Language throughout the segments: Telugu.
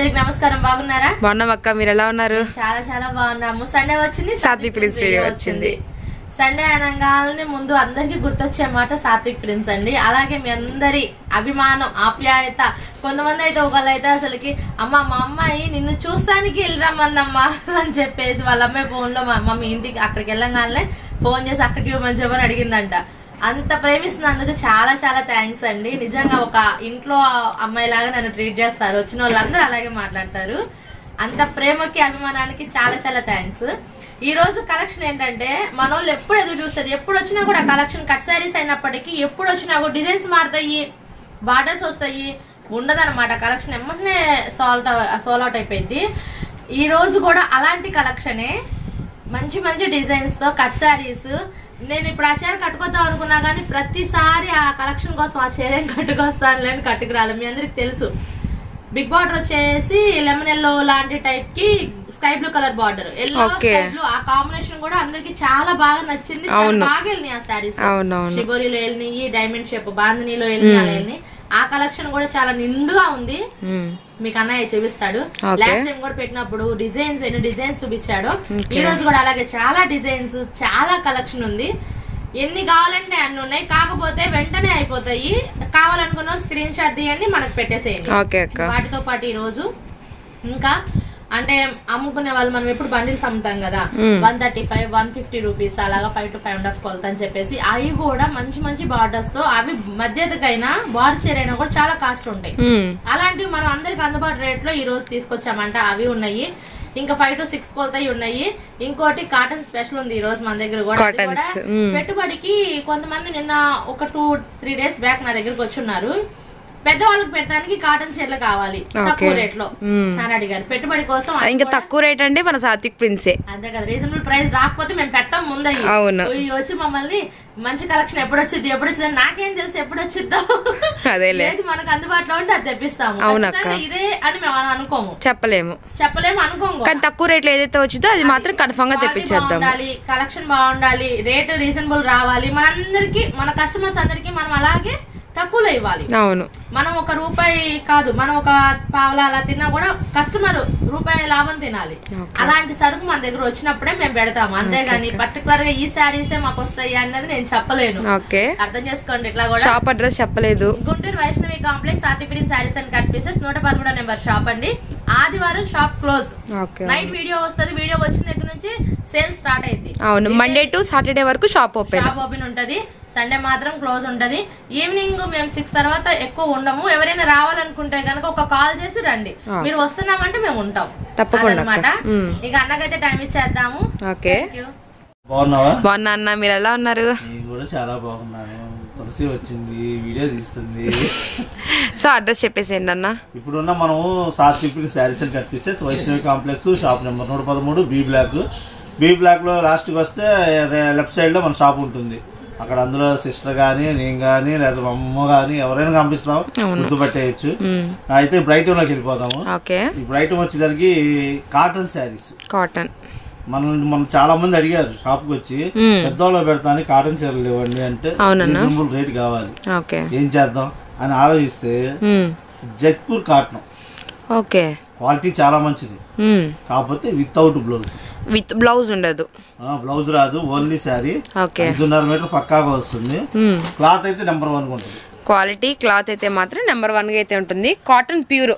అందరికి నమస్కారం. బాగున్నారా? బాగున్నాం అక్క, మీరు ఎలా ఉన్నారు? చాలా చాలా బాగున్నాము. సండే వచ్చింది, సాత్విక్ ప్రిన్స్ వీడియో వచ్చింది. సండే అనగానే ముందు అందరికి గుర్తొచ్చే మాట సాత్విక్ ప్రిన్స్ అండి. అలాగే మీ అందరి అభిమానం, ఆప్యాయత. కొంతమంది అయితే ఒకళ్ళైతే అసలుకి అమ్మ మా అమ్మాయి నిన్ను చూస్తానికి వెళ్ళరమ్మందమ్మా అని చెప్పేసి వాళ్ళ అమ్మాయి ఫోన్ లో మమ్మీ ఇంటికి అక్కడికి వెళ్ళగానే ఫోన్ చేసి అక్కడికి ఇవ్వమని చెప్పని అడిగిందంట. అంత ప్రేమిస్తున్నందుకు చాలా చాలా థ్యాంక్స్ అండి. నిజంగా ఒక ఇంట్లో అమ్మాయి లాగా నన్ను ట్రీట్ చేస్తారు. వచ్చిన వాళ్ళందరూ అలాగే మాట్లాడతారు. అంత ప్రేమకి అభిమానానికి చాలా చాలా థ్యాంక్స్. ఈ రోజు కలెక్షన్ ఏంటంటే మన వాళ్ళు ఎప్పుడు ఎదురు చూస్తుంది. ఎప్పుడు వచ్చినా కూడా కలెక్షన్ కట్ శారీస్ అయినప్పటికీ ఎప్పుడు వచ్చినా కూడా డిజైన్స్ మారుతాయి, బార్డర్స్ వస్తాయి, ఉండదన్నమాట. కలెక్షన్ ఎమ్మనే సాల్వ్ అవుట్ అయిపోయింది. ఈ రోజు కూడా అలాంటి కలెక్షనే, మంచి మంచి డిజైన్స్ తో కట్ శారీస్. నేను ఇప్పుడు ఆ చీర కట్టుకొద్దాం అనుకున్నా కానీ ప్రతిసారి ఆ కలెక్షన్ కోసం ఆ చీర ఏం కట్టుకొస్తాను లేని కట్టుకురాలి. మీ అందరికి తెలుసు, బిగ్ బార్డర్ వచ్చేసి లెమన్ ఎల్లో లాంటి టైప్ కి sky blue colour border, yellow sky blue, ఆ కాంబినేషన్ కూడా అందరికి చాలా బాగా నచ్చింది. బాగా వెళ్ళినాయి ఆ శారీస్. షిబోరిలో వెళ్ళినాయి, డైమండ్ షేప్ బాంధనీలో వెళ్ళినాయి, అలా వెళ్ళినాయి. ఆ కలెక్షన్ కూడా చాలా నిండుగా ఉంది. మీకు అన్నయ్య చూపిస్తాడు. లాస్ట్ టైం కూడా పెట్టినప్పుడు డిజైన్స్ ఎన్ని డిజైన్స్ చూపించాడు. ఈ రోజు కూడా అలాగే చాలా డిజైన్స్, చాలా కలెక్షన్ ఉంది. ఎన్ని కావాలంటే అన్ని ఉన్నాయి. కాకపోతే వెంటనే అయిపోతాయి. కావాలనుకున్న స్క్రీన్ షాట్ తీయండి, మనకు పెట్టేసేయండి. వాటితో పాటు ఈ రోజు ఇంకా అంటే అమ్ముకునే వాళ్ళు మనం ఎప్పుడు బండిల్స్ అమ్ముతాం కదా, 135, 150 రూపీస్ అలాగా 5 to 5.5 కొలత అని చెప్పేసి అవి కూడా మంచి మంచి బార్డర్స్ తో, అవి మధ్యతకైనా బార్డర్ చీర అయినా కూడా చాలా కాస్ట్ ఉంటాయి. అలాంటివి మనం అందరికి అందుబాటు రేట్ లో ఈ రోజు తీసుకొచ్చామంట. అవి ఉన్నాయి. ఇంకా 5 to 6 కొలతయి ఉన్నాయి. ఇంకోటి కాటన్ స్పెషల్ ఉంది ఈ రోజు మన దగ్గర కూడా. పెట్టుబడికి కొంతమంది నిన్న ఒక 2-3 డేస్ బ్యాక్ నా దగ్గరకు వచ్చున్నారు. పెద్దవాళ్ళకి పెట్టడానికి కాటన్ చీరలు కావాలి తక్కువ రేట్ లో అని అడిగారు. పెట్టుబడి కోసం ఇంకా తక్కువ రేట్ అండి మన సాత్విక్ ప్రిన్సే. అంతే కదా, రీజనబుల్ ప్రైస్ రాకపోతే మేము పెట్టాం ముందయ్యి. వచ్చి మమ్మల్ని మంచి కలెక్షన్ ఎప్పుడు వచ్చింది నాకేం తెలుసు ఎప్పుడు వచ్చిద్దో, లేదు మనకు అందుబాటులో ఉంటే అది తెప్పిస్తాము. ఇదే అని మేము అనుకోము, చెప్పలేము అనుకోము. కానీ తక్కువ రేట్ లో ఏదైతే వచ్చిందో అది మాత్రం కన్ఫర్మ్ గా తెప్పించేద్దాం. కలెక్షన్ బాగుండాలి, రేటు రీజనబుల్ రావాలి. మనందరికి, మన కస్టమర్స్ అందరికి మనం అలాగే తక్కువలో ఇవ్వాలి. అవును, మనం ₹1 కాదు, మనం ఒక పావలా అలా తిన్నా కూడా కస్టమర్ ₹1 లాభం తినాలి. అలాంటి సరుకు మన దగ్గర వచ్చినప్పుడే మేము పెడతాము. అంతేగాని పర్టికులర్ గా ఈ శారీసే మాకు వస్తాయి అన్నది నేను చెప్పలేను. అర్థం చేసుకోండి. ఇట్లా కూడా షాప్ అడ్రస్ చెప్పలేదు. Guntur Vaishnavi complex, Satvik prince saris and cut pieces, 113వ నెంబర్ షాప్ అండి. ఆదివారం షాప్ క్లోజ్. నైట్ వీడియో వస్తుంది. వీడియో వచ్చిన దగ్గర నుంచి సేల్ స్టార్ట్ అయింది. అవును, మండే టు సాటర్డే వరకు షాప్ ఓపెన్ ఉంటది. సండే మాత్రం క్లోజ్ ఉంటది. ఈవినింగ్ మేము 6 తర్వాత ఎక్కువ ఉండము. ఎవరైనా రావాలనుకుంటే కనుక ఒక కాల్ చేసి రండి. మీరు వస్తున్నామంటే మేము ఉంటాం అన్నమాట. ఇక అన్నకైతే టైం ఇచ్చేద్దాము. బాగున్నా అన్న, మీరు ఎలా ఉన్నారు? చాలా బాగున్నాను. తులసి వచ్చింది, వీడియో తీస్తుంది. సో అడ్రస్ చెప్పేసేయండి అన్న. ఇప్పుడున్న మనము Satvik saris and cut pieces, Vaishnavi complex, shop number 113, B block లో లాస్ట్ కి వస్తే లెఫ్ట్ సైడ్ లో మన షాప్ ఉంటుంది. అక్కడ అందులో సిస్టర్ గానీ, నేను గానీ, లేదా మా అమ్మ గానీ ఎవరైనా పంపిస్తాం, గుర్తుపట్టేయచ్చు. అయితే బ్రైటన్ లోకి వెళ్ళిపోతాము. ఈ బ్రైటన్ వచ్చేసరికి కాటన్ శారీస్. మనం చాలా మంది అడిగారు షాప్ కి వచ్చి, పెద్దవాళ్ళు పెడతాను కాటన్ చీరలు ఇవ్వండి అంటే రీజనబుల్ రేట్ కావాలి, ఏం చేద్దాం అని ఆలోచిస్తే జైపూర్ కాటన్ క్వాలిటీ చాలా మంచిది. కాకపోతే వితౌట్ బ్లౌజ్, విత్ బ్లౌజ్ ఉండదు, బ్లౌజ్ రాదు, ఓన్లీ శారీ 5.5 మీటర్ పక్కాగా వస్తుంది. క్లాత్ అయితే నెంబర్ 1 ఉంటుంది. క్వాలిటీ క్లాత్ అయితే మాత్రం నెంబర్ 1 గా అయితే ఉంటుంది. కాటన్ ప్యూర్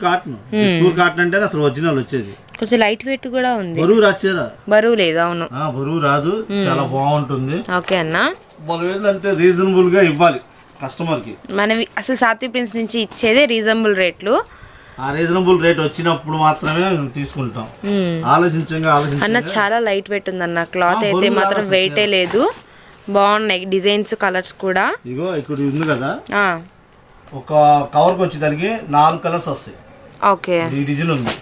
కాటన్ అంటే అసలు ఒరిజినల్ వచ్చేది. కొంచెం లైట్ వెయిట్ కూడా ఉంది. బరువు రాచేరా? బరువు లేదు. అవును, బరువు రాదు, చాలా బాగుంటుంది. ఓకే అన్న, మనం ఏంటంటే రీజనబుల్ గా ఇవ్వాలి కస్టమర్ కి. మనం అసలు సాత్విక్ ప్రిన్స్ నుంచి ఇచ్చేదే రీజనబుల్ రేట్లు. ఆ రీజనబుల్ రేట్ వచ్చినప్పుడు మాత్రమే తీసుకుంటాం. ఆలోచించంగా అన్న చాలా లైట్ వెయిట్ ఉంది అన్న. క్లాత్ అయితే మాత్రం వెయిటే లేదు. బాగున్నాయి డిజైన్స్, కలర్స్ కూడా. ఇగో ఇక్కడ ఉంది కదా, ఒక కవర్ కి వచ్చేదానికి 4 కలర్స్ వస్తాయి. ఈ డిజైన్ ఉంది,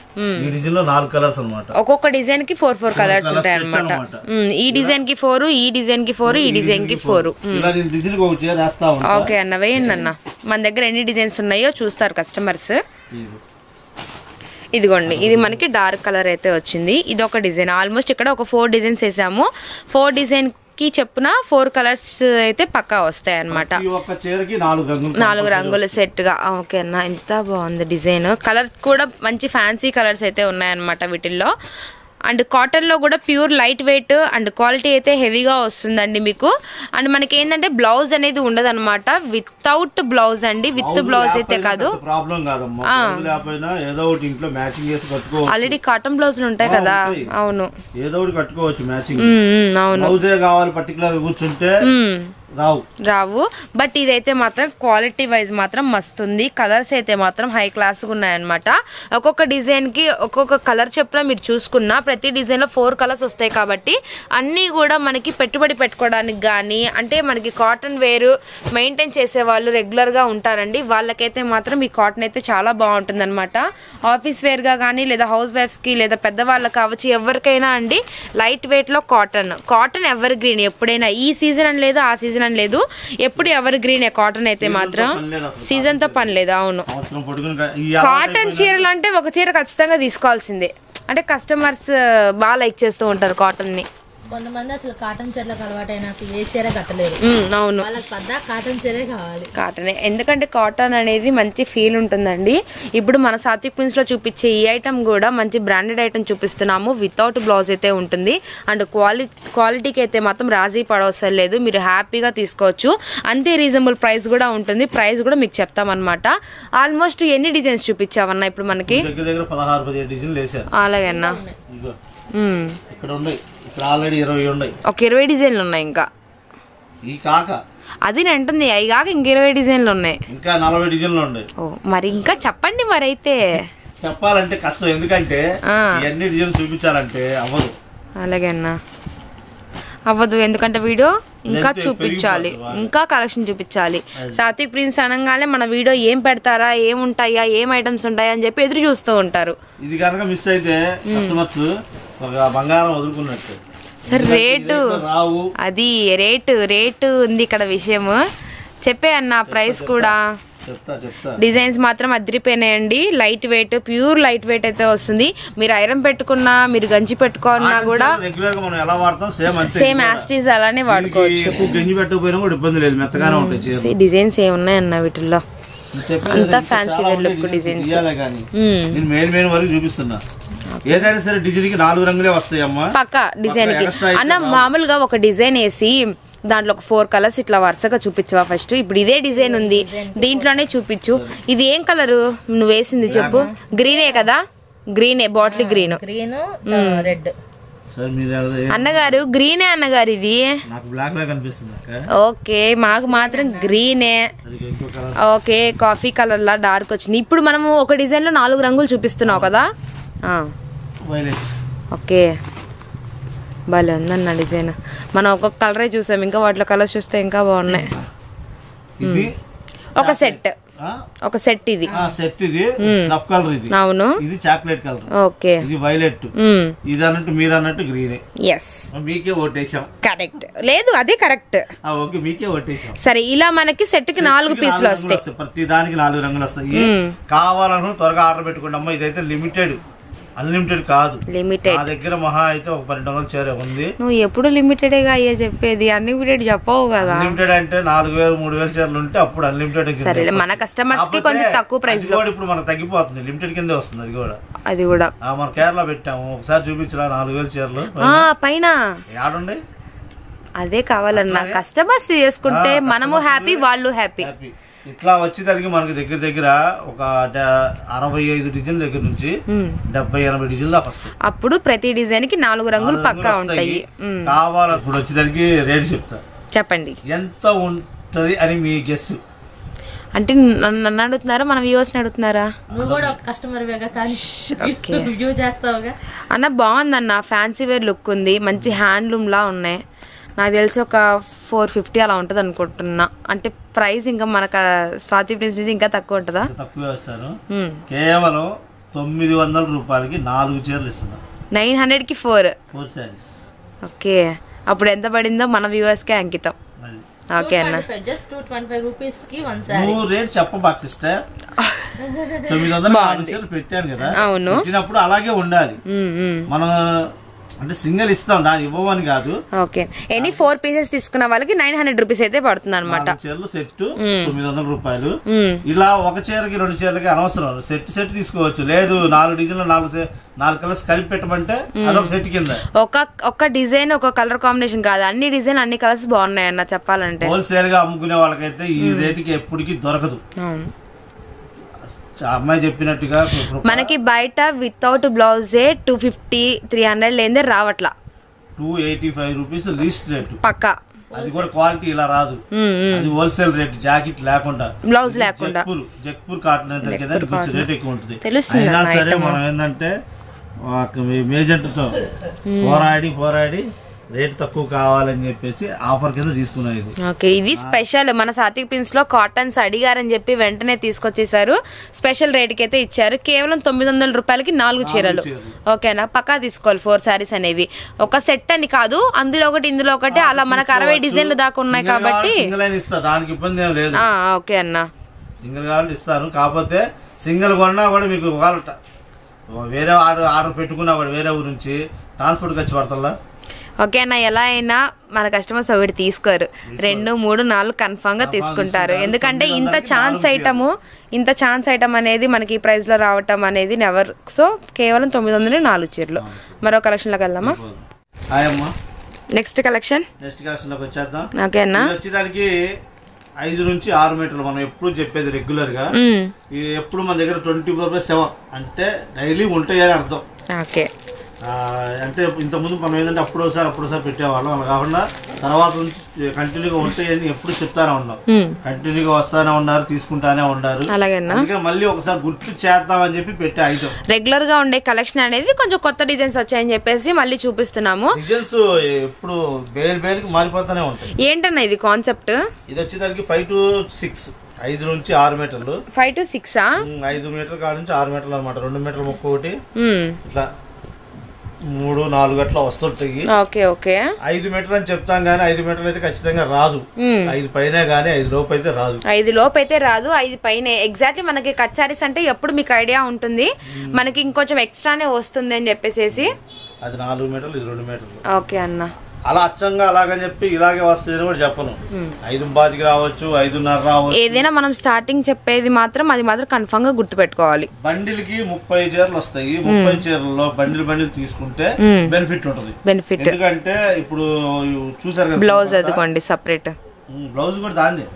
ఈ డిజైన్ లో 4 కలర్స్ అనమాట. ఒక్కొక్క డిజైన్ కి 4 కలర్స్ ఉంటాయి అనమాట. ఈ డిజైన్ కి 4, ఈ డిజైన్ కి 4, ఈ డిజైన్ కి 4. ఓకే అన్న, వేయండి అన్న. మన దగ్గర ఎన్ని డిజైన్స్ ఉన్నాయో చూస్తారు కస్టమర్స్. ఇదిగోండి, ఇది మనకి డార్క్ కలర్ అయితే వచ్చింది. ఇది ఒక డిజైన్. ఆల్మోస్ట్ ఇక్కడ ఒక 4 డిజైన్స్ వేసాము. 4 డిజైన్ కి చెప్పున 4 కలర్స్ అయితే పక్కా వస్తాయి అన్నమాట. ఒక్క చీరకి 4 రంగులు సెట్ గా. ఓకే అన్న, ఎంత బాగుంది డిజైన్. కలర్ కూడా మంచి ఫ్యాన్సీ కలర్స్ అయితే ఉన్నాయన్నమాట వీటిల్లో. అండ్ కాటన్ లో కూడా pure light wait and quality అయితే హెవీగా వస్తుందండి మీకు. అండ్ మనకి ఏంటంటే బ్లౌజ్ అనేది ఉండదు అనమాట, వితౌట్ బ్లౌజ్ అండి, విత్ బ్లౌజ్ అయితే కాదు. ఆల్రెడీ కాటన్ బ్లౌజులు ఉంటాయి కదా. అవును, ఏదో ఒకటి కట్టుకోవచ్చు మ్యాచింగ్. అవును, కావాలి పర్టికులర్ కూర్చుంటే రావు. బట్ ఇదైతే మాత్రం క్వాలిటీ వైజ్ మాత్రం మస్తుంది. కలర్స్ అయితే మాత్రం హై క్లాస్ గా ఉన్నాయన్నమాట. ఒక్కొక్క డిజైన్ కి ఒక్కొక్క కలర్ చెప్పున మీరు చూసుకున్నా ప్రతి డిజైన్ లో 4 కలర్స్ వస్తాయి కాబట్టి అన్ని కూడా మనకి పెట్టుబడి పెట్టుకోవడానికి గానీ, అంటే మనకి కాటన్ వేర్ మెయింటైన్ చేసే వాళ్ళు రెగ్యులర్ గా ఉంటారండి, వాళ్ళకైతే మాత్రం ఈ కాటన్ అయితే చాలా బాగుంటుంది అనమాట. ఆఫీస్ వేర్ గా గానీ లేదా హౌస్ వైఫ్స్ కి లేదా పెద్దవాళ్ళకి కావచ్చు, ఎవరికైనా అండి లైట్ వెయిట్ లో కాటన్ ఎవర్ గ్రీన్. ఎప్పుడైనా ఈ సీజన్ అని లేదు, ఆ సీజన్ అని లేదు, ఎప్పుడు ఎవర్ గ్రీన్ కాటన్ అయితే మాత్రం. సీజన్ తో పని లేదు. అవును, కాటన్ చీరలు అంటే ఒక చీర ఖచ్చితంగా తీసుకోవాల్సిందే. అంటే కస్టమర్స్ బాగా లైక్ చేస్తూ ఉంటారు కాటన్ ని. కొంతమంది అసలు కాటన్ చీరలకు అలవాటైనా ఏ చీర కట్టలేరు. అవును, వాళ్ళకి పెద్ద కాటన్ చీరే కావాలి. కాటనే, ఎందుకంటే కాటన్ అనేది మంచి ఫీల్ ఉంటుందండి. ఇప్పుడు మన సాత్విక్ ప్రిన్స్ లో చూపించే ఈ ఐటమ్ కూడా మంచి బ్రాండెడ్ ఐటమ్ చూపిస్తున్నాము. వితౌట్ బ్లౌజ్ అయితే ఉంటుంది. అండ్ క్వాలిటీకి అయితే మాత్రం రాజీ పడవసరం లేదు, మీరు హ్యాపీగా తీసుకోవచ్చు. అంతే రీజనబుల్ ప్రైస్ కూడా ఉంటుంది. ప్రైస్ కూడా మీకు చెప్తామన్నమాట. ఆల్మోస్ట్ ఎన్ని డిజైన్స్ చూపించావన్నా ఇప్పుడు మనకి? అలాగే అన్నా, ఒక 20 డిజైన్లు ఉన్నాయి. ఇంకా అది నేను అంటుంది, అవి కాక ఇంక 20 డిజైన్లు ఉన్నాయి, ఇంకా 40 డిజైన్లు ఉన్నాయి. ఓ మరి ఇంకా చెప్పండి. మరి అయితే చెప్పాలంటే కష్టం, ఎందుకంటే ఇవన్నీ డిజైన్ చూపించాలంటే అవ్వదు. అలాగే అన్నా, అవ్వదు. ఎందుకంటే వీడియో ఇంకా చూపించాలి, ఇంకా కలెక్షన్ చూపించాలి. సాత్విక్ ప్రిన్స్ అనగానే మన వీడియో ఏం పెడతారా, ఏముంటాయా, ఏం ఐటమ్స్ ఉంటాయా అని చెప్పి ఎదురు చూస్తూ ఉంటారు. ఇది కనుక మిస్ అయితే కస్టమర్స్ ఒక బంగారం వదులుకున్నట్టు. సార్ రేటు అది రేటు ఉంది ఇక్కడ. విషయం చెప్పే అన్న, ప్రైస్ కూడా డిజైన్స్ మాత్రం అదిరిపోయినాయండి. Light weight, pure light weight అయితే వస్తుంది. మీరు ఐరన్ పెట్టుకున్నా, మీరు గంజి పెట్టుకున్నా కూడా సేమ్ యాస్టీస్ అలానే వాడుకోవచ్చు. డిజైన్స్ ఏమున్నాయన్న వీటిల్లో? అంతా ఫ్యాన్సీ వేర్ లుక్ డిజైన్స్. చూపిస్తున్నా ఏదైనా సరే డిజైన్ కి 4 రంగులే వస్తాయమ్మా పక్క డిజైన్ కి. అన్న మామూలుగా ఒక డిజైన్ వేసి దాంట్లో ఒక 4 కలర్స్ ఇట్లా వరుసగా చూపించవా ఫస్ట్? ఇప్పుడు ఇదే డిజైన్ ఉంది, దీంట్లోనే చూపించు. ఇది ఏం కలరు నువ్వు వేసింది చెప్పు? గ్రీనే కదా? గ్రీనే, బాటిల్ గ్రీన్, రెడ్. అన్నగారు గ్రీనే అన్నగారు, ఇది ఓకే, మాకు మాత్రం గ్రీనే. ఓకే, కాఫీ కలర్ లా డార్క్ వచ్చింది. ఇప్పుడు మనము ఒక డిజైన్ లో 4 రంగులు చూపిస్తున్నావు కదా? ఓకే, భలే ఉందన్న డిజైన్. మనం ఒక్కొక్క కలరే చూసాం, ఇంకా వాటిలో కలర్స్ చూస్తే ఇంకా బాగున్నాయి. ఒక సెట్ ఇది అవును, ఇది చాక్లెట్ కలర్. ఓకే, ఇది వైలెట్. ఇది అన్నట్టు మీరు అన్నట్టు గ్రీన్. ఎస్, మీకే ఓటేసాం. కరెక్ట్. లేదు అదే కరెక్ట్. ఓకే, మీకే ఓటేసాం. సరే, ఇలా మనకి సెట్ కి 4 పీసులు వస్తాయి. ప్రతి దానికి 4 రంగులు వస్తాయి. కావాలనుకుని త్వరగా ఆర్డర్ పెట్టుకోండి అమ్మా. ఇదైతే లిమిటెడ్, అన్లిమిటెడ్ కాదు. లిమిటెడ్. నా దగ్గర మహా అయితే ఒక 12 చీర ఉంది. నువ్వు ఎప్పుడు లిమిటెడ్ గా అయ్యే చెప్పేది, అన్లిమిటెడ్ చెప్పవు కదా. అన్లిమిటెడ్ అంటే 4000 3000 చీరలు ఉంటే అప్పుడు అన్లిమిటెడ్. సరే, మన కస్టమర్స్ కి కొంచెం తక్కువ ప్రైస్ లో ఇప్పుడు మనకు తగ్గిపోతుంది, లిమిటెడ్ కిందే వస్తుంది. అది కూడా మన కేరళ పెట్టాము, ఒకసారి చూపించరా 4000 చీరలు పైన ఏడుండే. అదే కావాలన్నా, కస్టమర్స్ చేసుకుంటే మనము హ్యాపీ, వాళ్ళు హ్యాపీ. ఇట్లా వచ్చేసరికి మనకి దగ్గర దగ్గర ఒక 65 డిజైన్ దగ్గర నుంచి 70-80 డిజైన్ దాకా వస్తాయి. అప్పుడు ప్రతి డిజైన్ కి 4 రంగులు పక్కా ఉంటాయి. కావాలి ఇప్పుడు వచ్చేసరికి రేట్ చెప్తా, చెప్పండి ఎంత ఉంటది అని మీ గెస్. అంటే నన్ను అడుగుతున్నారా, మన వ్యూవర్స్ అడుగుతున్నారా? నువ్వు కూడా ఒక కస్టమర్ వ్యూ చేస్తావుగా అన్న. బాగుందన్న, ఫ్యాన్సీ వేర్ లుక్ ఉంది, మంచి హ్యాండ్లూమ్ లా ఉన్నాయి. నాకు తెలిసి ఒక 450 అలా ఉంటది అనుకుంటున్నా. అంటే ప్రైస్ ఇంకా మనకు సాత్విక్ ప్రిన్స్ నుంచి ఇంకా తక్కువ ఉంటుందా? తక్కువ ఇస్తాను. కేవలం 900 రూపాయలకి 4 చీరలు ఇస్తున్నా. 900 కి 4 సారీస్. ఓకే, అప్పుడు ఎంత పడిందో మన వ్యూవర్స్ కే అంకితం. ఓకే అన్న, జస్ట్ 225 రూపీస్ కి 1 సారీ. నువ్వు రేట్ చెప్పబాక్ సిస్టర్. 900 పెట్టాను కదా. అవును, పెట్టినప్పుడు అలాగే ఉండాలి. మనం అంటే సింగిల్ ఇస్తాం, దాని ఇవ్వమని కాదు. ఓకే, ఎనీ 4 పీసెస్ తీసుకున్న వాళ్ళకి 900 రూపీస్ అయితే పడుతుంది అనమాట. చీరలు సెట్ 900 రూపాయలు. ఇలా ఒక చీరకి 2 చీరలకి అనవసరం, సెట్ తీసుకోవచ్చు. లేదు 4 డిజైన్లు 4 కలర్స్ కలిపి పెట్టమంటే అదొక సెట్ కింద. ఒక డిజైన్ ఒక కలర్ కాంబినేషన్ కాదు, అన్ని డిజైన్ అన్ని కలర్స్ బాగున్నాయి అన్న చెప్పాలంటే. హోల్సేల్ గా అమ్ముకునే వాళ్ళకైతే ఈ రేటుకి ఎప్పటికీ దొరకదు. అమ్మాయి చెప్పినట్టుగా మనకి బయట వితౌట్ బ్లౌజే 250-300 లేదే రావట్లా. 285 రూపీస్ లీస్ట్ రేట్ పక్కా. అది కూడా క్వాలిటీ ఇలా రాదు, అది హోల్సేల్ రేట్, జాకెట్ లేకుండా, బ్లౌజ్ లేకుండా. జక్పూర్ కాటన్ అయితే కొంచెం రేట్ ఎక్కువ ఉంటుంది. అయినా సరే మనం ఏంటంటే మేజెంట్ తో పోరాడి రేట్ తక్కువ కావాలని చెప్పేసి ఆఫర్ కింద తీసుకున్నాయి. ఓకే, ఇది స్పెషల్ మన సాత్విక్ ప్రిన్స్ లో కాటన్స్ అడిగారని చెప్పి వెంటనే తీసుకొచ్చేసారు. స్పెషల్ రేట్ కి అయితే ఇచ్చారు. కేవలం 900 రూపాయలకి 4 చీరలు. ఓకేనా, పక్కా తీసుకోవాలి 4 సారీస్ అనేవి. ఒక సెట్ అని కాదు, అందులో ఒకటి ఇందులో ఒకటి, అలా మనకు 60 డిజైన్లు దాకా ఉన్నాయి కాబట్టి దానికి ఇబ్బంది ఏం లేదు. ఓకే అన్న, సింగిల్ కావాలి ఇస్తాను. కాకపోతే సింగిల్ కొన్నా కూడా మీకు వేరే ఆర్డర్ పెట్టుకున్నా కూడా వేరే ఊరు నుంచి ట్రాన్స్పోర్ట్ ఖర్చు పడతా. ఓకే అన్న, ఎలా అయినా మన కస్టమర్స్ ఒకటి తీసుకోరు, 2, 3, 4 కన్ఫర్మ్ గా తీసుకుంటారు. ఎందుకంటే ఇంత ఛాన్స్ ఐటమ్ అనేది మనకి ఈ ప్రైస్ లో రావటం అనేది నెవర్. సో కేవలం 900 4 చీరలు. మరో కలెక్షన్ లోకి వెళ్దామా? నెక్స్ట్ కలెక్షన్ లోకి వచ్చేద్దాం. ఓకే అన్న, వచ్చేదానికి 5 నుంచి 6 మీటర్లు. మనం ఎప్పుడు చెప్పేది రెగ్యులర్ గా, ఎప్పుడు మన దగ్గర 24/7 అంటే డైలీ ఉంటాయని అర్థం. ఓకే, అంటే ఇంతకుముందు మనం ఏంటంటే అప్పుడోసారి పెట్టేవాళ్ళం. అలా కాకుండా తర్వాత నుంచి కంటిన్యూగా ఉంటాయని ఎప్పుడు చెప్తానే ఉన్నాం. కంటిన్యూగా వస్తానే ఉన్నారు, తీసుకుంటానే ఉన్నారు. అందుకే మళ్ళీ ఒకసారి గుర్తు చేద్దామని చెప్పి పెట్టే ఐటమ్. రెగ్యులర్ గా ఉండే కలెక్షన్ అనేది కొంచెం కొత్త డిజైన్స్ వచ్చాయని చెప్పేసి మళ్ళీ చూపిస్తున్నాము. డిజైన్స్ ఎప్పుడు బేలుకి మారిపోతానే ఉంటాయి. ఏంటన్నా ఇది కాన్సెప్ట్? ఇది వచ్చేదానికి 5 to 6, 5 నుంచి 6 మీటర్లు. 5 to 6 5 మీటర్ల కాడ నుంచి 6 మీటర్లు అనమాట. 2 మీటర్ల ముక్క ఒకటి, ఇట్లా 3, 4 అట్లా వస్తుంటాయి. 5 మీటర్లు అని చెప్తాం గానీ 5 మీటర్లు అయితే ఖచ్చితంగా రాదు. 5 పైన గానీ 5 లోపు అయితే రాదు. 5 లోపు అయితే రాదు, 5 పైన. ఎగ్జాక్ట్లీ మనకి కట్ సారీస్ అంటే ఎప్పుడు మీకు ఐడియా ఉంటుంది, మనకి ఇంకొంచెం ఎక్స్ట్రానే వస్తుంది అని చెప్పేసి. అది 4 మీటర్లు, ఇది 2 మీటర్లు. ఓకే అన్న, అలా అచ్చంగా అలాగని చెప్పి ఇలాగే వస్తుంది కూడా చెప్పను. 5:15 రావచ్చు, 5:30 రావచ్చు. ఏదైనా మనం స్టార్టింగ్ చెప్పేది మాత్రం అది మాత్రం కన్ఫర్మ్ గా గుర్తు పెట్టుకోవాలి. బండిల్ కి 30 చీరలు వస్తాయి. 30 చీరల్లో బండిల్ తీసుకుంటే బెనిఫిట్ ఉంటుంది. ఎందుకంటే ఇప్పుడు చూసారు కదా, బ్లౌజ్ అదుకోండి సపరేట్, బ్లౌజ్ కూడా దాందే.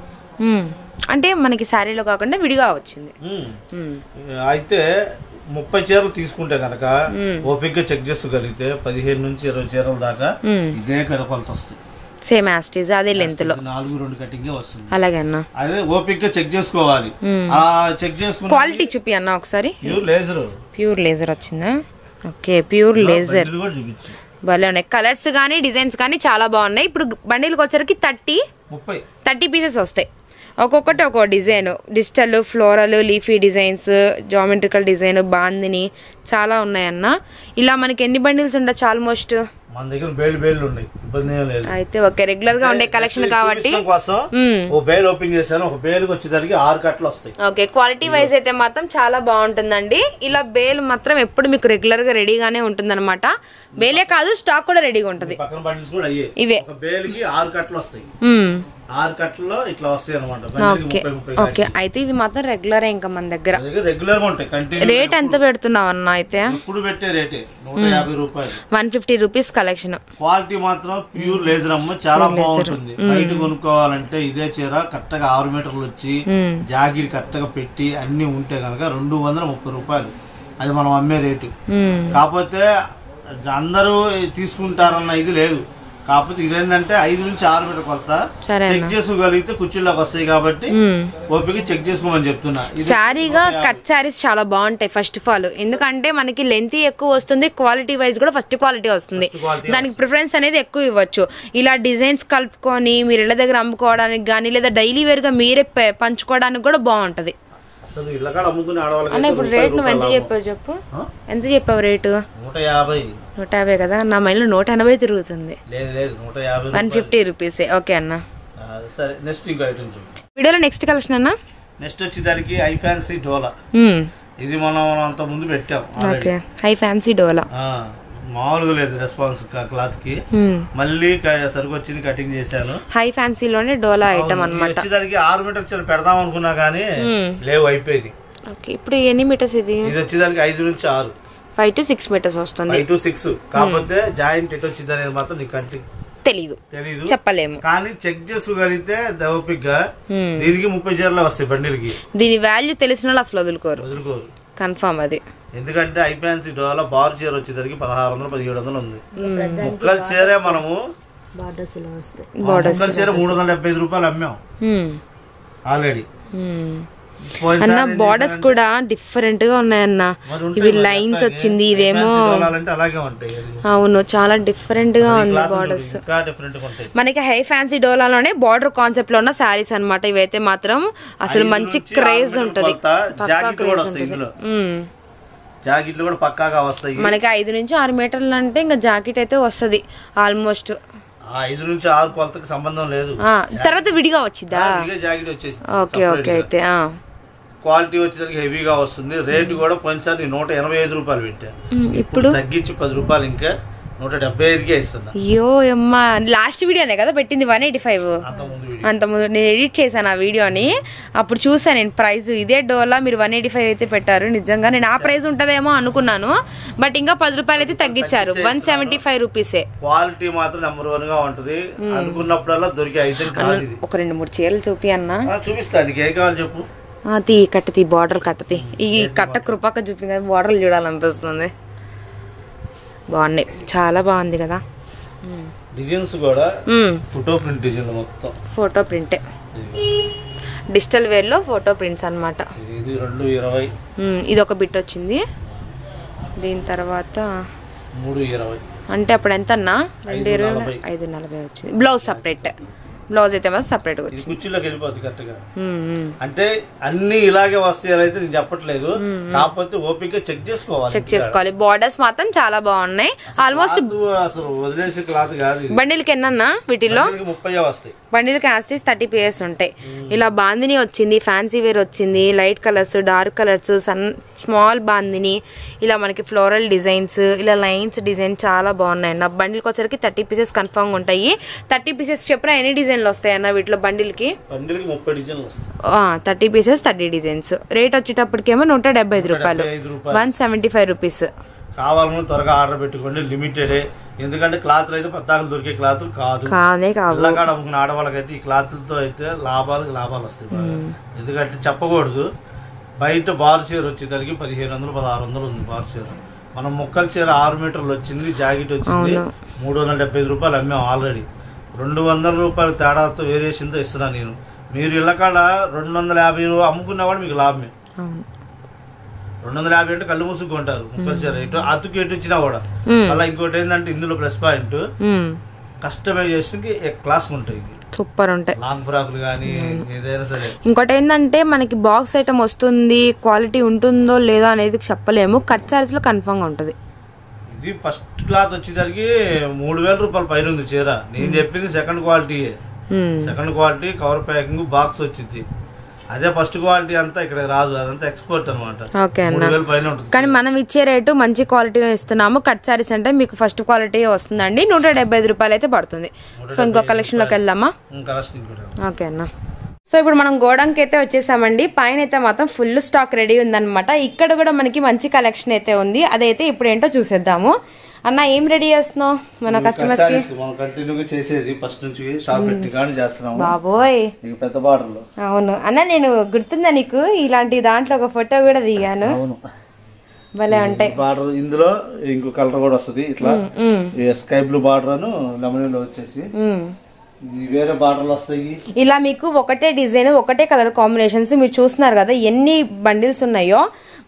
అంటే మనకి శారీలో కాకుండా విడిగా వచ్చింది. అయితే 30 చీరలు తీసుకుంటే కనుక ఓపిక్ గా చెక్ చేసుకోగలిగితే 15 నుంచి 20 చీరల దాకా ఇదే కొలత వస్తాయి. సేమ్ యాస్టీజ్ అదే లెంత్ లో 4-2 కటింగ్ వస్తుంది. అలాగే అన్న, అదే ఓపిక్ గా చెక్ చేసుకోవాలి. అలా చెక్ చేసుకుని క్వాలిటీ చూపి అన్న ఒకసారి. ప్యూర్ లేజర్ వచ్చిందా? ఓకే, ప్యూర్ లేజర్ చూపించు. భలే ఉన్నాయి కలర్స్ గానీ డిజైన్స్ గానీ చాలా బాగున్నాయి. ఇప్పుడు బండిల్కి వచ్చరికి 30 పీసెస్ వస్తాయి. ఒక్కొక్కటి ఒక్కో design, digital, floral, leafy designs, geometrical design, bandhani చాలా ఉన్నాయన్న. ఇలా మనకి ఎన్ని బండిల్స్ ఉండొచ్చు? ఆల్మోస్ట్ మన దగ్గర బేళ్ళు ఉన్నాయి, ఇబ్బంది ఏం లేదు. అయితే ఓకే, రెగ్యులర్ గా ఉండే కలెక్షన్ కాబట్టి ఓ బేల్ ఓపెన్ చేశాను. ఒక బేల్కి వచ్చేసరికి 6 కట్లు వస్తాయి. ఓకే, క్వాలిటీ వైజ్ అయితే మాత్రం చాలా బాగుంటుందండి. ఇలా బేల్ మాత్రం ఎప్పుడు మీకు రెగ్యులర్ గా రెడీగానే ఉంటుంది అనమాట. బేలే కాదు, స్టాక్ కూడా రెడీగా ఉంటుంది. పక్కన బండిల్స్ కూడా అయ్యే. ఇవే ఒక బేల్కి 6 కట్లు వస్తాయి. 6 కట్టల్లో ఇట్లా వస్తాయి అనమాట. ఓకే, అయితే ఇది మాత్రం రెగ్యులర్ ఇంకా మన దగ్గర రెగ్యులర్ గా ఉంటాయి. కంటిన్యూ. రేట్ ఎంత పెడుతున్నావు అన్న? అయితే ఇప్పుడు పెట్టే రేటే 150 రూపాయలు. 150 రూపీస్ కలెక్షన్. క్వాలిటీ మాత్రం ప్యూర్ లేజర్ అమ్మ, చాలా బాగుంటుంది. బయట కొనుక్కోవాలంటే ఇదే చీర కరెక్ట్ గా 6 మీటర్లు వచ్చి జాగిరి కరెక్ట్ గా పెట్టి అన్ని ఉంటే కనుక 230 రూపాయలు. అది మనం అమ్మే రేటు. కాకపోతే అందరూ తీసుకుంటారన్న ఇది లేదు. కాకపోతే ఇదేంటంటే 5 నుంచి 6 మీటర్ కొలత చెక్ చేసుకోగలిగితే కుర్చీలోకి వస్తాయి కాబట్టి ఓపిక చెక్ చేసుకోమని చెప్తున్నా. శారీగా కట్ శారీస్ చాలా బాగుంటాయి ఫస్ట్ ఆఫ్ ఆల్. ఎందుకంటే మనకి లెంత్ ఎక్కువ వస్తుంది, క్వాలిటీ వైజ్ కూడా ఫస్ట్ క్వాలిటీ వస్తుంది. దానికి ప్రిఫరెన్స్ అనేది ఎక్కువ ఇవ్వచ్చు. ఇలా డిజైన్స్ కలుపుకొని మీరు ఇళ్ల దగ్గర అమ్ముకోవడానికి గానీ లేదా డైలీ వేర్ గా మీరే పంచుకోవడానికి కూడా బాగుంటది. అసలు ఇళ్ళకాడ అమ్ముకునే ఆడవాళ్ళకి అన్న ఇప్పుడు రేట్ నువ్వు ఎంత చెప్పావు చెప్పు? ఎంత చెప్పావు రేటు? 150 కదా, నా మైండ్ 180 తిరుగుతుంది. 150 రూపీసే. ఓకే అన్న, సరే. నెక్స్ట్ ఇంకో ఐటమ్ చూడు వీడియోలో. నెక్స్ట్ కలెక్షన్ అన్న, నెక్స్ట్ వచ్చేదానికి హై ఫ్యాన్సీ డోలా. ఇది మనం అంత ముందు పెట్టాం. ఓకే, హై ఫ్యాన్సీ డోలా. మామూలుగా లేదు రెస్పాన్స్ క్లాత్ కి. మళ్ళీ సరుకు వచ్చింది, కటింగ్ చేశాను. హై ఫ్యాన్సీలోనే డోలా ఐటమ్ అన్నమాట. వచ్చేదానికి 6 మీటర్స్ పెడదాం అనుకున్నా కానీ లేవు, అయిపోయింది. ఇప్పుడు ఎన్ని మీటర్స్ ఇది? ఇది వచ్చేదానికి 5 నుంచి 6, 5 to 6 మీటర్స్ వస్తుంది. 5 to 6. కాకపోతే జాయింట్ ఎటు వచ్చింది అనేది మాత్రం నీకు తెలీదు, చెప్పలేము. కానీ చెక్ చేసుకోగలిగితే ఓపిక్ గా దీనికి 30 చీరలు వస్తాయి బండిల్కి. దీని వాల్యూ తెలిసిన వాళ్ళు అసలు వదులుకోరు కన్ఫర్మ్ అది. ఎందుకంటే ఐఫాన్సీ డోలా బార్ చీర వచ్చేసరికి 1600 1700 ఉంది. ముక్కల చీరే మనము ముక్కల చీర 375 రూపాయలు అమ్మాం ఆల్రెడీ. అన్న బార్డర్స్ కూడా డిఫరెంట్ గా ఉన్నాయన్న. ఇవి లైన్స్ వచ్చింది, ఇదేమో అవును చాలా డిఫరెంట్ గా ఉంది బార్డర్స్. మనకి హై ఫ్యాన్సీ డోలాలోనే బార్డర్ కాన్సెప్ట్ లో ఉన్న శారీస్ అన్నమాట. ఇవైతే మాత్రం అసలు మంచి క్రేజ్ ఉంటది. జాకెట్లు కూడా పక్కాగా వస్తాయి. మనకి 5 నుంచి 6 మీటర్లు అంటే ఇంకా జాకెట్ అయితే వస్తది ఆల్మోస్ట్. 5 నుంచి 6 కొలతకి సంబంధం లేదు. తర్వాత విడిగా వచ్చిందా? జాకెట్ వచ్చేసి ఓకే ఓకే. అయితే క్వాలిటీ వచ్చేసరికి హెవీగా వస్తుంది. రేటు కూడా పోయినసారి 185 రూపాయలు పెట్టా, ఇప్పుడు తగ్గించి 10 రూపాయలు ఇంకా 175కే ఇస్తున్నా. అయ్యో అమ్మా, లాస్ట్ వీడియోనే కదా పెట్టింది 185. అంతకుముందు నేను ఎడిట్ చేశాను ఆ వీడియోని, అప్పుడు చూసాను నేను ప్రైస్. ఇదే డోలా మీరు 185 అయితే పెట్టారు. నిజంగా నేను ఆ ప్రైస్ ఉంటదేమో అనుకున్నాను, బట్ ఇంకా 10 రూపాయలు అయితే తగ్గించారు. 175 రూపీసే. క్వాలిటీ మాత్రం నెంబర్ 1 గా ఉంటది. అనుకున్నప్పుడల్లా దొరికే ఐటమ్ కాదు ఇది. ఒక 2-3 చీరలు చూపి అన్న. చూపిస్తా, నీకు ఏ కావాలి చెప్పు. తీ కట్టతి, బార్డర్ కట్టతి. ఈ కట్ట కృపక చూపి బార్డర్లు చూడాలనిపిస్తుంది. బాగున్నాయి, చాలా బాగుంది కదా. డిజైన్స్ కూడా ఫోటో ప్రింట్ డిజైన్, మొత్తం ఫోటో ప్రింటే. డిజిటల్ వేర్ లో ఫోటో ప్రింట్స్ అన్నమాట. ఇది 220. ఇది ఒక బిట్ వచ్చింది. దీని తర్వాత 320 అంటే అప్పుడు ఎంత అన్నా? 220, 540 వచ్చింది. బ్లౌజ్ సపరేట్, బ్లౌజ్ అయితే మాత్రం సపరేట్ గా వచ్చింది. కుర్చీలోకి వెళ్ళిపోతుంది కరెక్ట్ గా. అంటే అన్ని ఇలాగే వస్తాయి అయితే నేను చెప్పట్లేదు, కాకపోతే ఓపిక చెక్ చేసుకోవాలి. బార్డర్స్ మాత్రం చాలా బాగున్నాయి. ఆల్మోస్ట్ అసలు వదిలేసే క్లాత్ కాదు. బండిల్కి ఎన్నన్నా? వీటిలో 30 వస్తాయి. బండిల్ కాస్టీస్ 30 pairs ఉంటాయి. ఇలా బాందిని వచ్చింది, ఫ్యాన్సీ వేర్ వచ్చింది, light colours, dark colours, small bandhani, ఇలా మనకి ఫ్లోరల్ డిజైన్స్, ఇలా లైన్స్ డిజైన్ చాలా బాగున్నాయి అన్న. బండిల్కి వచ్చరికి 30 pieces కన్ఫర్మ్ ఉంటాయి. 30 pieces చెప్పిన ఎన్ని డిజైన్లు వస్తాయి అన్న వీటిలో? బండిల్కి 30 డిజైన్లు వస్తాయి. 30 pieces 30 డిజైన్స్. రేట్ వచ్చేటప్పటికేమో 175 రూపాయలు, 175 రూపీస్. కావాలని త్వరగా ఆర్డర్ పెట్టుకోండి, లిమిటెడ్. ఎందుకంటే క్లాత్ అయితే పద్దాకలు దొరికే క్లాత్ కాదు. అమ్ముకున్న ఆడవాళ్ళకైతే ఈ క్లాత్లతో అయితే లాభాలు వస్తాయి. ఎందుకంటే చెప్పకూడదు, బయట బారు చీర వచ్చేసరికి 1500 1600 ఉంది బారు చీర. మనం ముక్కల చీర 6 మీటర్లు వచ్చింది, జాకెట్ వచ్చింది 375 రూపాయలు అమ్మాం ఆల్రెడీ. 200 రూపాయల తేడాతో వేరియేషన్ తో ఇస్తున్నా నేను. మీరు ఇళ్ళకాడ 250 అమ్ముకున్నా కూడా మీకు లాభమే. 250 అంటే కళ్ళు మూసుకుంటారు ముక్కల చీర. ఇటు అతుకు ఎటు ఇచ్చినా కూడా. అలా ఇంకోటి ఏంటంటే ఇందులో ప్లస్ పాయింట్, కస్టమైజేషన్ కి క్లాస్ ఉంటాయి, సూపర్ ఉంటాయి. లాంగ్ ఫ్రాక్లు కానీ ఏదైనా సరే. ఇంకోటి ఏంటంటే మనకి బాక్స్ ఐటమ్ వస్తుంది, క్వాలిటీ ఉంటుందో లేదో అనేది చెప్పలేము. కట్ సారీస్ లో కన్ఫర్మ్ గా ఉంటది. ఇది ఫస్ట్ క్లాత్ వచ్చేసరికి 3000 రూపాయల పైన ఉంది చీర. నేను చెప్పింది second quality. Second quality cover packing box వచ్చింది. అదే ఫస్ట్ క్వాలిటీ అంతా ఇక్కడ రాదు, అదంతా ఎక్స్పోర్ట్ అనమాట. కానీ మనం ఇచ్చే రేటు మంచి క్వాలిటీలో ఇస్తున్నాము. కట్ సారీస్ అంటే మీకు ఫస్ట్ క్వాలిటీ వస్తుందండి. 175 రూపాయలు అయితే పడుతుంది. సో ఇంకో కలెక్షన్ లోకి వెళ్దామా? ఓకే అన్న. సో ఇప్పుడు మనం గోడంకి అయితే వచ్చేసామండి. పైన అయితే మాత్రం ఫుల్ స్టాక్ రెడీ ఉందన్నమాట. ఇక్కడ కూడా మనకి మంచి కలెక్షన్ అయితే ఉంది. అదైతే ఇప్పుడు ఏంటో చూసేద్దాము. అన్న ఏం రెడీ చేస్తున్నావు మన కస్టమర్స్ కి? కంటిన్యూగా చేసేది ఫస్ట్ నుంచి షాప్ పెట్టి గాని చేస్తున్నాము. బాబోయ్ పెద్ద బార్డర్ లో. అవును అన్న, నేను గుర్తుందా నీకు? ఇలాంటి దాంట్లో ఒక ఫోటో కూడా దిగాను. భలే ఉంటాయి బార్డర్. ఇందులో ఇంకో కలర్ కూడా వస్తుంది, ఇట్లా స్కై బ్లూ బార్డర్ అను లెమన్ లో వచ్చేసి వేరే బార్డర్లు వస్తాయి. ఇలా మీకు ఒకటే డిజైన్, ఒకటే కలర్ కాంబినేషన్స్ మీరు చూస్తున్నారు కదా ఎన్ని బండిల్స్ ఉన్నాయో.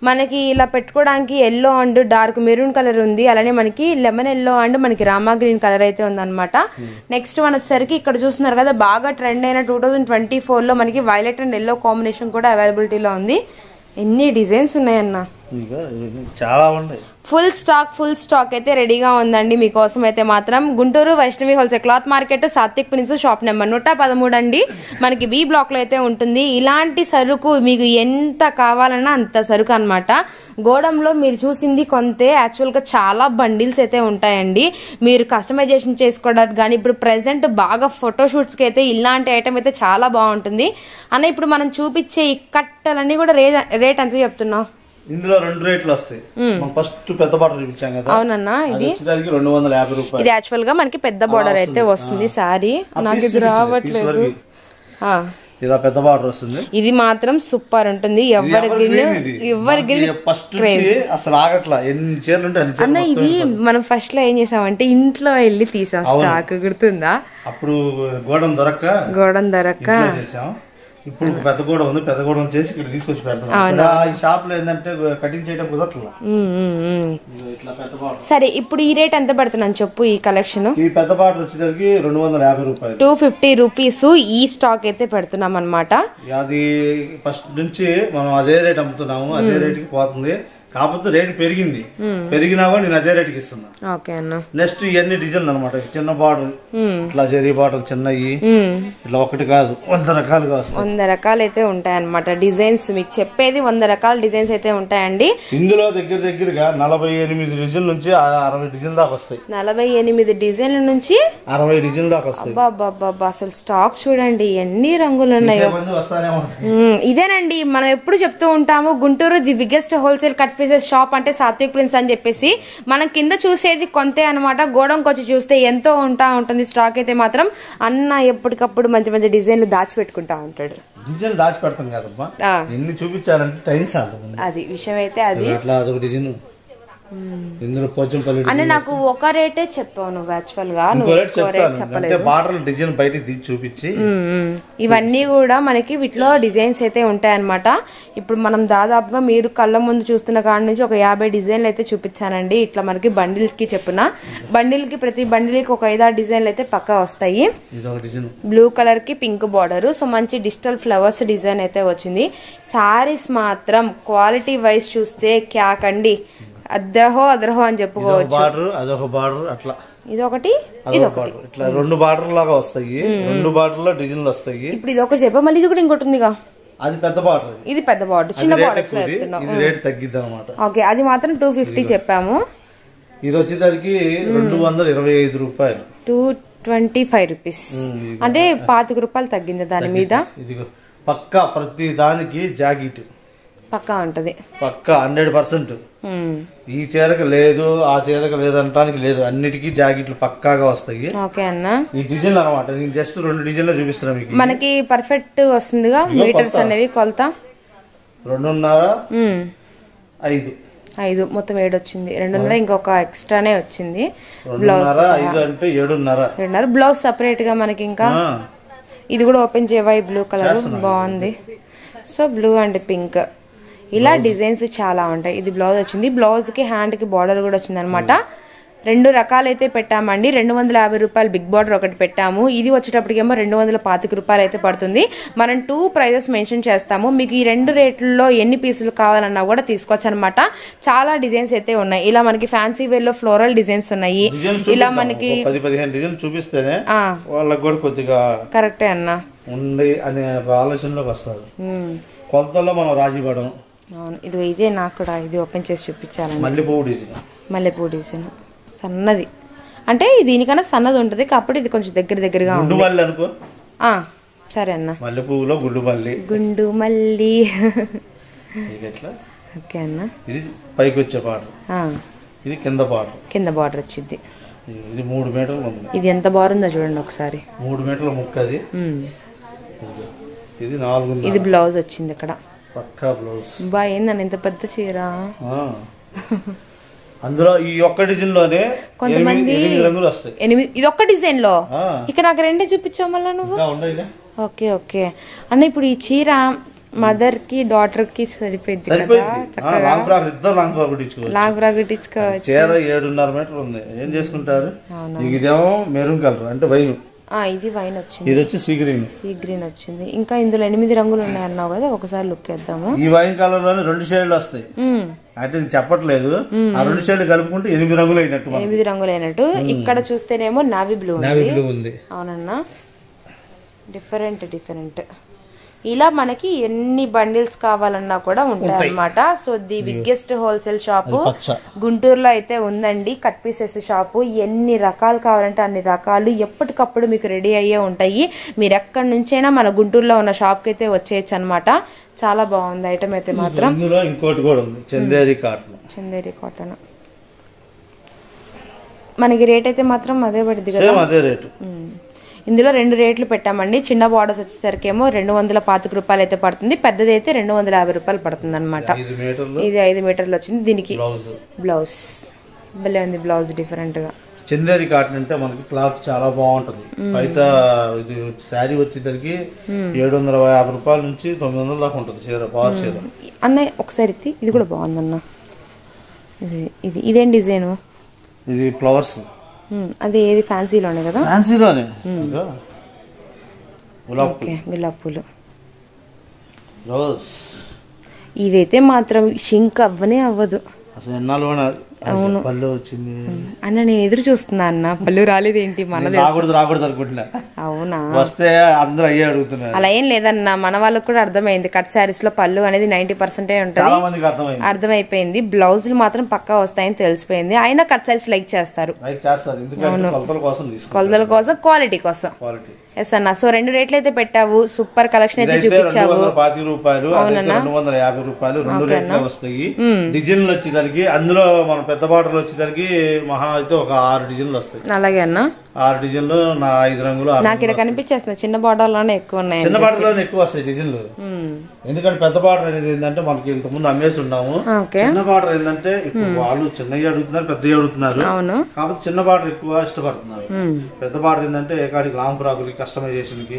మనకి ఇలా పెట్టుకోవడానికి yellow and dark maroon colour ఉంది, అలానే మనకి లెమన్ ఎల్లో అండ్ మనకి రామా గ్రీన్ కలర్ అయితే ఉందన్నమాట. నెక్స్ట్ మన వచ్చేసరికి ఇక్కడ చూస్తున్నారు కదా బాగా ట్రెండ్ అయిన 2024 లో మనకి వైలెట్ అండ్ ఎల్లో కాంబినేషన్ కూడా అవైలబిలిటీలో ఉంది. ఎన్ని డిజైన్స్ ఉన్నాయన్న. చాలా ఉన్నాయి. ఫుల్ స్టాక్ అయితే రెడీగా ఉందండి మీకోసం అయితే మాత్రం. Guntur Vaishnavi wholesale cloth market, Satvik prince, shop number 113 అండి. మనకి బి బ్లాక్ లో అయితే ఉంటుంది. ఇలాంటి సరుకు మీకు ఎంత కావాలన్నా అంత సరుకు అన్నమాట. గోడంలో మీరు చూసింది కొంతే, యాక్చువల్ గా చాలా బండిల్స్ అయితే ఉంటాయండి. మీరు కస్టమైజేషన్ చేసుకోవడానికి కానీ ఇప్పుడు ప్రెసెంట్ బాగా ఫోటోషూట్స్ కి అయితే ఇలాంటి ఐటమ్ అయితే చాలా బాగుంటుంది అన్న. ఇప్పుడు మనం చూపించే ఈ కట్టలన్నీ కూడా రేట్ ఎంత చెప్తున్నావు? ఇందులో 2 రేట్లు వస్తాయి. ఫస్ట్ పెద్ద బార్డర్ చూపించాం కదా. అవునన్నా, ఇది 250 రూపాయలు. ఇది యాక్చువల్ గా మనకి పెద్ద బార్డర్ అయితే వస్తుంది. సారీ నాకు ఇది రావట్లేదు. ఇలా పెద్ద బార్డర్ వస్తుంది. ఇది మాత్రం సూపర్ ఉంటుంది. ఎవరి ఫస్ట్ అసలు ఆగట్లా, ఎన్ని చీరలు ఉంటాయి అన్న. ఇది మనం ఫస్ట్ లో ఏం చేసామంటే ఇంట్లో వెళ్ళి తీసాం స్టాక్, గుర్తుందా? అప్పుడు గోడం దొరక్క ఇప్పుడు పెద్ద గోడ ఉంది. పెద్ద గోడ చేసి ఇక్కడ తీసుకొచ్చి పెడతాం. ఈ షాప్ లో ఏంటంటే కటింగ్ చేయడం కుదరట్లా. సరే, ఇప్పుడు ఈ రేట్ ఎంత పెడుతున్నాను చెప్పు? ఈ కలెక్షన్ ఈ పెద్ద బార్డర్ వచ్చేసరికి 250 రూపాయలు, 250 రూపీస్ ఈ స్టాక్ అయితే పెడుతున్నాం అనమాట. అది ఫస్ట్ నుంచి మనం అదే రేట్ అమ్ముతున్నాము, అదే రేటుకి పోతుంది. కాకపోతే రేట్ పెరిగినా కూడా నేను అదే రేటుకి ఇస్తున్నా. ఓకే అన్న. నెక్స్ట్ ఇవన్నీ డిజైన్లు అనమాట. చిన్న బార్డర్, ఇట్లా జరీ బార్డర్ చిన్నవి, ఇట్లా ఒకటి కాదు 100 రకాలుగా వస్తాయి. 100 రకాలు అయితే ఉంటాయి అనమాట డిజైన్స్. మీకు చెప్పేది 100 రకాల డిజైన్స్ అయితే ఉంటాయండి. ఇందులో దగ్గరగా 48 డిజైన్ల నుంచి 60 డిజైన్ దాకా వస్తాయి. 48 డిజైన్ల నుంచి 60 డిజైన్ దాకా వస్తాయి. అసలు స్టాక్ చూడండి ఎన్ని రంగులు ఉన్నాయో. ఇదేనండి మనం ఎప్పుడు చెప్తూ ఉంటాము, Guntur the biggest wholesale cut pieces shop అంటే సాత్విక్ ప్రిన్స్ అని చెప్పేసి. మనం కింద చూసేది కొంతే అనమాట. గోడంకి వచ్చి చూస్తే ఎంతో ఉంటుంది స్టాక్ అయితే మాత్రం. అన్న ఎప్పటికప్పుడు మంచి మంచి డిజైన్లు దాచిపెట్టుకుంటా ఉంటాడు. డిజైన్ దాచి పెడతాం కదమ్మా, ఎన్ని చూపించాలంటే టైం చాలు. అది విషయం అయితే అది అట్లా అదొక డిజైన్. ఇందులో పోచంపల్లి అంటే నాకు ఒక రేటే చెప్పావు నువ్వు, యాక్చువల్ గా బార్డర్ డిజైన్ బయట తీసి చూపించి. ఇవన్నీ కూడా మనకి వీటిలో డిజైన్స్ అయితే ఉంటాయి అనమాట. ఇప్పుడు మనం దాదాపుగా మీరు కళ్ళ ముందు చూస్తున్న కాడ నుంచి ఒక 50 డిజైన్లు అయితే చూపించానండి. ఇట్లా మనకి బండిల్ కి చెప్పిన బండిల్ కి ప్రతి బండిల్ కి ఒక 5-6 డిజైన్లు అయితే పక్కా వస్తాయి. బ్లూ కలర్ కి పింక్ బార్డర్, సో మంచి డిజిటల్ ఫ్లవర్స్ డిజైన్ అయితే వచ్చింది. సారీస్ మాత్రం క్వాలిటీ వైజ్ చూస్తే క్యాకండి, అద్రహో అని చెప్పుకోవచ్చు. అదొక బార్డర్, అట్లా ఇదొకటి ఇట్లా 2 బార్డర్ లాగా వస్తాయి. 2 బార్డర్ లో డిజైన్లు వస్తాయి. ఇప్పుడు ఇది ఒకటి చెప్పా, మళ్ళీ ఇది కూడా ఇంకోటి ఉందిగా, అది పెద్ద బార్డర్. ఇది పెద్ద బార్డర్, చిన్న బార్డర్ రేట్ తగ్గిద్ది అనమాట. ఓకే, అది మాత్రం 250 చెప్పాము. ఇది వచ్చేసరికి 225 రూపాయలు, 225 రూపీస్. అంటే 25 రూపాయలు తగ్గింది దాని మీద. ఇది పక్కా ప్రతి దానికి జాకెట్ పక్కా ఉంటది, పక్కా 100%. ఈ చీరకు లేదు ఆ చీరకు లేదు అనడానికి లేదు, అన్నిటికీ జాకెట్లు పక్కాగా వస్తాయి. ఓకే అన్న. ఈ డిజైన్ అనమాట, నేను జస్ట్ 2 డిజైన్లు చూపిస్తున్నా మీకు. మనకి పర్ఫెక్ట్ వస్తుందిగా మీటర్స్ అనేవి కొలత. 2.5, 5 మొత్తం 7 వచ్చింది. 2.5 ఇంకొక ఎక్స్ట్రానే వచ్చింది. 2.5 అంటే 7.5. బ్లౌజ్ సపరేట్ గా మనకి. ఇంకా ఇది కూడా ఓపెన్ చేయవా? బ్లూ కలర్ బాగుంది. సో బ్లూ అండ్ పింక్ ఇలా డిజైన్స్ చాలా ఉంటాయి. ఇది బ్లౌజ్ వచ్చింది. బ్లౌజ్ కి హ్యాండ్ కి బార్డర్ కూడా వచ్చింది అనమాట. 2 రకాలైతే పెట్టామండి. 250 రూపాయలు బిగ్ బార్డర్ ఒకటి పెట్టాము. ఇది వచ్చేటప్పటికేమో 225 రూపాయలు అయితే పడుతుంది. మనం 2 ప్రైజెస్ మెన్షన్ చేస్తాము. మీకు ఈ 2 రేట్లలో ఎన్ని పీసులు కావాలన్నా కూడా తీసుకోవచ్చు అనమాట. చాలా డిజైన్స్ అయితే ఉన్నాయి. ఇలా మనకి ఫ్యాన్సీ వేర్ లో ఫ్లోరల్ డిజైన్స్ ఉన్నాయి. ఇలా మనకి 10-15 డిజైన్ చూపిస్తేనే వాళ్ళకి కూడా కొద్దిగా కరెక్టే అన్న ఉంది అనే ఆలోచనలోకి వస్తారు. కొలతల్లో మనం రాజీ పడడం. అవును, ఇదే నాకు కూడా ఇది ఓపెన్ చేసి చూపించాలి. మల్లెపూ డిజైన్ సన్నది, అంటే దీనికన్నా సన్నది ఉంటది కాబట్టి ఇది కొంచెం దగ్గరగా ఉంది. సరే అన్న. మల్లెపూలో గుండు మల్లి. ఓకే అన్న. ఇది పైకి వచ్చే బార్డర్, ఇది కింద బార్డర్ వచ్చింది. ఇది 3 మీటర్లు ఉంది. ఇది ఎంత బాగుందో చూడండి ఒకసారి. 3 మీటర్ల ముక్క అది. ఇది 4. ఇది బ్లౌజ్ వచ్చింది ఇక్కడ పక్కా బ్లౌజ్. ఏందన్న ఇంత పెద్ద చీర. అందులో ఈ ఒక్క డిజైన్ లోనే కొంతమంది 8 రంగులు వస్తాయి. ఇది ఒక్క డిజైన్ లో ఇక్కడ నాకు 2 చూపించావు మళ్ళా నువ్వు. ఓకే అన్న. ఇప్పుడు ఈ చీర మదర్ కి డాటర్ కి సరిపోయింది కదా. లాంగ్ ఫ్రాక్ కుట్టించుకోవచ్చు. చీర 7.5 మీటర్లు ఉంది. ఏం చేసుకుంటారు. ఇదేమో మెరూన్ కలర్ అంటే వైన్. ఇది వైన్ వచ్చింది. ఇది వచ్చి సీ గ్రీన్ వచ్చింది. ఇంకా ఇందులో 8 రంగులు ఉన్నాయన్నావు కదా, ఒకసారి లుక్ వేద్దాము. ఈ వైన్ కలర్ లోనే 2 షేడ్లు వస్తాయి. అయితే నేను చెప్పట్లేదు. ఆ 2 షేడ్లు కలుపుకుంటే 8 రంగులు అయినట్టు. 8 రంగులు అయినట్టు. ఇక్కడ చూస్తేనేమో నావీ బ్లూ ఉంది. అవునన్నా, డిఫరెంట్. ఇలా మనకి ఎన్ని బండిల్స్ కావాలన్నా కూడా ఉంటాయి అన్నమాట. So the biggest wholesale shop గుంటూరులో అయితే ఉందండి. Cut pieces shop. ఎన్ని రకాలు కావాలంటే అన్ని రకాలు ఎప్పటికప్పుడు మీకు రెడీ అయ్యే ఉంటాయి. మీరు ఎక్కడి నుంచైనా మన గుంటూరులో ఉన్న షాప్ కి అయితే వచ్చేయచ్చు అనమాట. చాలా బాగుంది ఐటమ్ అయితే మాత్రం. ఇంకోటి కూడా ఉంది, చందేరి కాటన్. మనకి రేట్ అయితే మాత్రం అదే పడుతుంది కదా, అదే రేటు. ఇందులో 2 రేట్లు పెట్టామండి. చిన్న బార్డర్స్ వచ్చేసరికి ఏమో 225 రూపాయలు అయితే పడుతుంది, పెద్దది అయితే 250 రూపాయలు పడుతుంది అనమాట. ఇది 5 మీటర్లు వచ్చింది. దీనికి బ్లౌజ్ భలే ఉంది. బ్లౌజ్ డిఫరెంట్ గా. చందేరి కాటన్ అంటే మనకి క్లాత్ చాలా బాగుంటది. బయట ఇది శారీ వచ్చేసరికి 750 రూపాయల నుంచి 900 దాకా ఉంటుంది చీర, పవర్ చీర. అన్నయ్య ఒకసారి ఇది కూడా బాగుందన్న. ఇదేం డిజైన్? ఇది ఫ్లవర్స్. అదే ఏది ఫ్యాన్సీలోనే కదా? ఫ్యాన్సీలోనే గులాబ్ పూలు, రోజ్. ఇదైతే మాత్రం షింక్ అవ్వనే అవ్వదు అసలు. ఎన్నాళ్ళు అవును, పళ్ళు వచ్చింది అన్న. నేను ఎదురు చూస్తున్నా అన్న, పళ్ళు రాలేదేంటి? మనది రాకూడదు అనుకుంటున్నా. అవునా? వస్తే అందరూ అయ్యే అడుగుతున్నారు. అలా ఏం లేదన్న, మన వాళ్ళకి కూడా అర్థమైంది. కట్ శారీస్ లో పళ్ళు అనేది 90% ఉంటుంది, అర్థమైపోయింది. బ్లౌజులు మాత్రం పక్కా వస్తాయని తెలిసిపోయింది. అయినా కట్ శారీస్ లైక్ చేస్తారు. కొలతల కోసం, క్వాలిటీ కోసం. ఎస్ అన్న. సో 2 రేట్లు అయితే పెట్టావు. సూపర్ కలెక్షన్ అయితే చూపించావు. 250 రూపాయలు, 250 రూపాయలు 2 రేట్లు వస్తాయి. డిజైన్లు వచ్చేసరికి అందులో మన పెద్ద బార్డర్లు వచ్చేసరికి మహా అయితే ఒక 6 డిజైన్లు వస్తాయి. అలాగే అన్న. 6 డిజైన్లు, 5 రంగులు. నాకు ఇక్కడ కనిపించేస్తుంది చిన్న బార్డర్ లోనే ఎక్కువ ఉన్నాయి. చిన్న బార్డర్ లోనే ఎక్కువ వస్తాయి డిజైన్లు. ఎందుకంటే పెద్ద బార్డర్ అనేది ఏంటంటే మనకి ఇంతకుముందు అమ్మేసి ఉన్నాము. చిన్న బార్డర్ ఏంటంటే ఇప్పుడు వాళ్ళు చిన్నవి అడుగుతున్నారు, పెద్దవి అడుగుతున్నారు. కాబట్టి చిన్న బార్డర్ ఎక్కువ ఇష్టపడుతున్నారు. పెద్ద బార్డర్ ఏంటంటే ఏకాడికి లాంగ్ ఫ్రాకులకి, కస్టమైజేషన్ కి,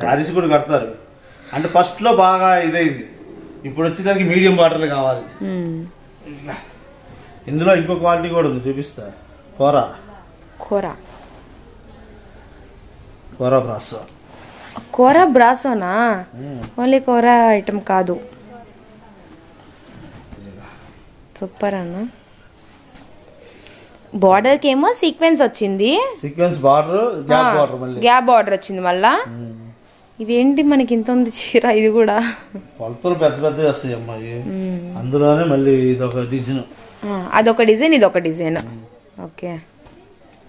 శారీస్ కూడా కడతారు. అంటే ఫస్ట్ లో బాగా ఇదైంది. ఇప్పుడు వచ్చేదానికి మీడియం బార్డర్లు కావాలి. ఇందులో ఇంకో క్వాలిటీ కూడా ఉంది, చూపిస్తా. కోరా బ్రాసోనా? ఓన్లీ కోరా ఐటమ్ కాదు. సూపర్ అన్న. బార్డర్ కి ఏమో సీక్వెన్స్ వచ్చింది, గ్యాప్ బార్డర్ వచ్చింది మళ్ళా. ఇదేంటి మనకి ఇంత ఉంది చీర? ఇది కూడా కొలతలు పెద్ద పెద్ద వస్తాయి అమ్మాయి. అందులోనే మళ్ళీ ఇదొక డిజైన్, అదొక డిజైన్, ఇదొక డిజైన్. ఓకే.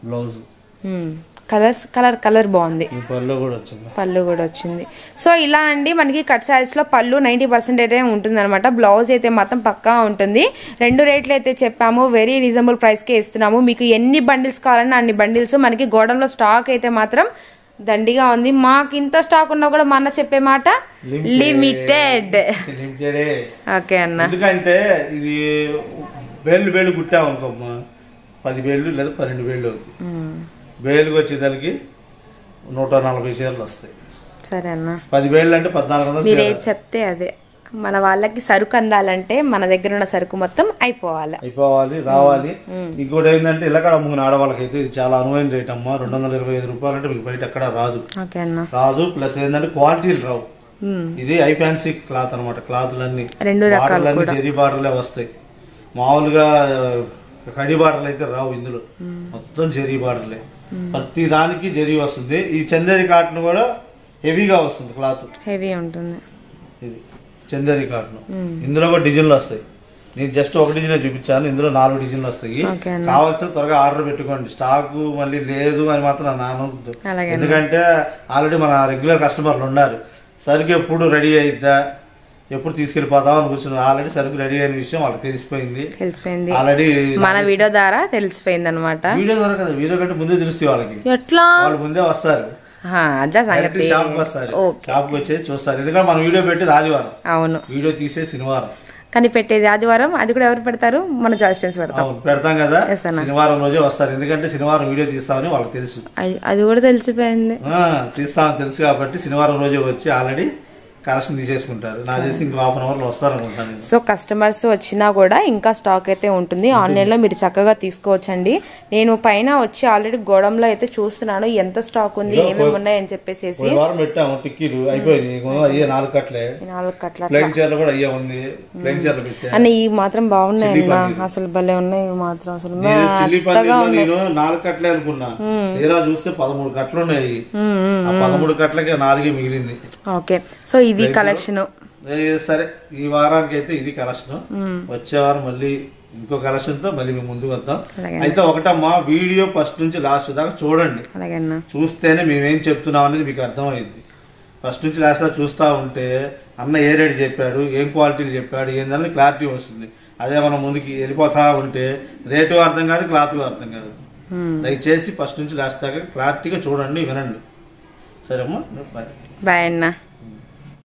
బ్లౌజ్ కలర్ బాగుంది. పళ్ళు కూడా వచ్చింది. సో ఇలా అండి మనకి కట్ శారీస్ లో పళ్ళు 90% ఉంటుంది అనమాట. బ్లౌజ్ అయితే మాత్రం పక్కా ఉంటుంది. 2 రేట్లు అయితే చెప్పాము. వెరీ రీజనబుల్ ప్రైస్ కే ఇస్తున్నాము. మీకు ఎన్ని బండిల్స్ కావాలన్నా అన్ని బండిల్స్. మనకి గోడంలో స్టాక్ అయితే మాత్రం దండిగా ఉంది. మాకు ఇంత స్టాక్ ఉన్నా కూడా మా అన్న చెప్పే మాట లిమిటెడ్. ఓకే అన్న. ఎందుకంటే ఇది వేలు కుట్టావు అనుకోమ్మా, 10 వేలు లేదా 12 వేలు అవుతుంది. వేలుకి వచ్చేదానికి 140 చీరలు వస్తాయి. సరే అన్న. 10 వేలు అంటే 1400. మీరే చెప్తే అదే. మన వాళ్ళకి సరుకు అందాలంటే మన దగ్గర ఉన్న సరుకు మొత్తం అయిపోవాలి, రావాలి. ఇంకోటి ఏంటంటే ఇలా అమ్ముకున్న ఆడవాళ్ళకైతే ఇది చాలా అనువైన రేట్ అమ్మా. 225 రూపాయలు అంటే మీకు బయట ఎక్కడ రాదు. ప్లస్ ఏంటంటే క్వాలిటీలు రావు. ఇది హై ఫ్యాన్సీ క్లాత్ అనమాట. క్లాత్లన్నీ బార్డర్లన్నీ జెరీ బార్డర్లే వస్తాయి. మామూలుగా కడి బార్డర్లు అయితే రావు. ఇందులో మొత్తం జెరీ బార్డర్లే. ప్రతి దానికి జెరీ వస్తుంది. ఈ చందేరి కాటన్ కూడా హెవీగా వస్తుంది, క్లాత్ హెవీ ఉంటుంది. ఇది చందేరి కాటన్. ఇందులో కూడా డిజైన్లు వస్తాయి. నేను జస్ట్ ఒక డిజైన్ చూపించాను, ఇందులో 4 డిజైన్లు వస్తాయి. కావాల్సిన త్వరగా ఆర్డర్ పెట్టుకోండి. స్టాక్ మళ్ళీ లేదు అని మాత్రం నాను. ఎందుకంటే ఆల్రెడీ మన రెగ్యులర్ కస్టమర్లు ఉన్నారు. సరుకు ఎప్పుడు రెడీ అయిద్దా, ఎప్పుడు తీసుకెళ్లిపోతాం అని కూర్చున్నారు. ఆల్రెడీ సరుకు రెడీ అయిన విషయం వాళ్ళకి తెలిసిపోయింది. ఆల్రెడీ మన వీడియో ద్వారా తెలిసిపోయింది అనమాట. వీడియో ద్వారా కదా, వీడియో కంటే ముందే తెలుస్తుంది వాళ్ళకి. ఎట్లా? వాళ్ళు ముందే వస్తారు, షాప్ వస్తారు, షాప్ కి వచ్చేది చూస్తారు. ఎందుకంటే మనం వీడియో పెట్టేది ఆదివారం. అవును. వీడియో తీసే శనివారం, కానీ పెట్టేది ఆదివారం. అది కూడా ఎవరు పెడతారు? మన జాయిస్టెన్స్ పెడతాం కదా. శనివారం రోజే వస్తారు. ఎందుకంటే శనివారం వీడియో తీస్తామని వాళ్ళకి తెలుసు. అది కూడా తెలిసిపోయింది. తీస్తామని తెలుసు కాబట్టి శనివారం రోజే వచ్చి ఆల్రెడీ కలెక్షన్ తీసేసుకుంటారు. నాకు తెలిసి ఇంకో హాఫ్ అన్ అవర్ లో వస్తారనుకుంటాను. సో కస్టమర్స్ వచ్చినా కూడా ఇంకా స్టాక్ అయితే ఉంటుంది. ఆన్లైన్ లో మీరు చక్కగా తీసుకోవచ్చండి. నేను పైన వచ్చి ఆల్రెడీ గోడంలో అయితే చూస్తున్నాను ఎంత స్టాక్ ఉంది, ఏమేమి ఉన్నాయి అని చెప్పేసి. వారం పెట్టాము టిక్కీలు అయిపోయింది, అయ్యే 4 కట్లే. 4 కట్ల ప్లేన్ చీరలు కూడా అయ్యే ఉంది. ప్లేన్ చీరలు పెట్టా అని ఈ మాత్రం బాగున్నాయి అసలు, భలే ఉన్నాయి మాత్రం అసలు. చిల్లీ పన్నీర్ నేను 4 కట్లే అనుకున్నా, తీరా చూస్తే 13 కట్లు ఉన్నాయి. ఆ 13 కట్లకి 4 మిగిలింది. ఓకే, సో ఇది కలెక్షన్. సరే ఈ వారానికి అయితే ఇది కలెక్షన్. వచ్చే వారం మళ్ళీ ఇంకో కలెక్షన్ తో మళ్ళీ మేము ముందుకు వద్దాం. అయితే ఒకటమ్మా, వీడియో ఫస్ట్ నుంచి లాస్ట్ దాకా చూడండి. చూస్తేనే మేమేం చెప్తున్నాం అనేది మీకు అర్థమైంది. ఫస్ట్ నుంచి లాస్ట్ దాకా చూస్తా ఉంటే అన్న ఏ రేట్ చెప్పాడు, ఏం క్వాలిటీలు చెప్పాడు, ఏందనేది క్లారిటీ వస్తుంది. అదే మనం ముందుకి వెళ్ళిపోతా ఉంటే రేటు అర్థం కాదు, క్లాత్ అర్థం కాదు. దయచేసి ఫస్ట్ నుంచి లాస్ట్ దాకా క్లారిటీగా చూడండి, వినండి. సరేమ్మా, బాయ్. బాయ్ అన్న.